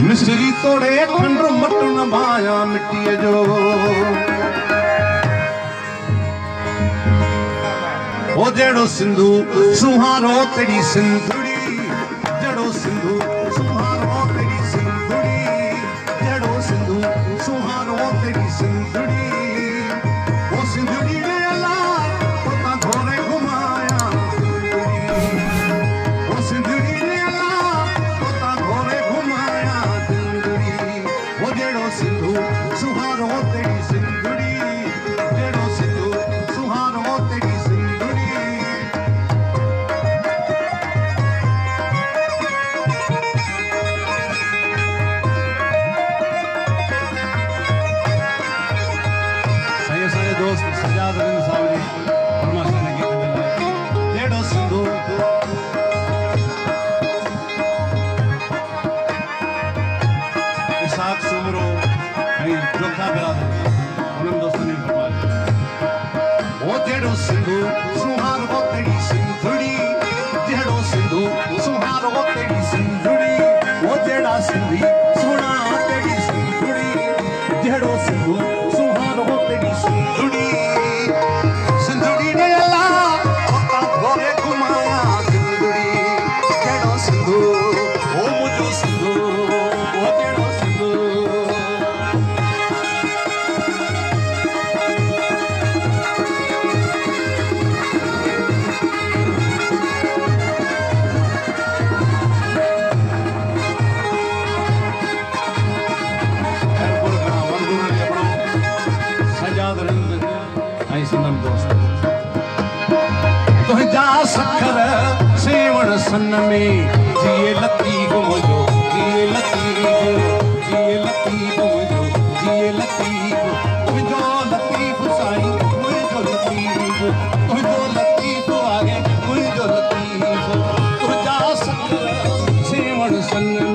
मिसरी तोड़े खंड मटन भाया मिट्टी जो ओ जेड़ो सिंधु सुहारो तेरी सिंधुड़ी जेड़ो सिंधु सुहारो तेरी सिंधुड़ी जेड़ो सिंधु सुहारो तेरी सिंधुड़ी ओ सिंधुड़ी ने अला पोता घोरे घुमाया ओ सिंधुड़ी ने अला पोता घोरे घुमाया सिंधुड़ी ओ जेड़ो सिंधु सुहारो तेरी सिंधुड़ी जेड़ो सिंधु सुहारो तेरी जेड़ो सिंधु सुहारो तेरी सिंधुड़ी जेड़ो सिंधु सुहारो तेरी सिंधुड़ी वो जेड़ा सिंधी सुना तेरी सिंधुड़ी जेड़ो सिंधु सुहारो तेरी सिंधुड़ी सिंधुड़ी ने अला पोता घोरे घुमाया सिंधुड़ी जेड़ो सिंधु ओ मुझो सिंधु ओ जेड़ो सिंधु तुझा सखर सेवण सन में जिए लती घुमजो जिए लती जिए लती घुमजो जिए लती तुझो लतीफ साईं मुझो लतीफ तुझो लतीफ आगे मुझो लतीफ तुझा सखर सेवण सन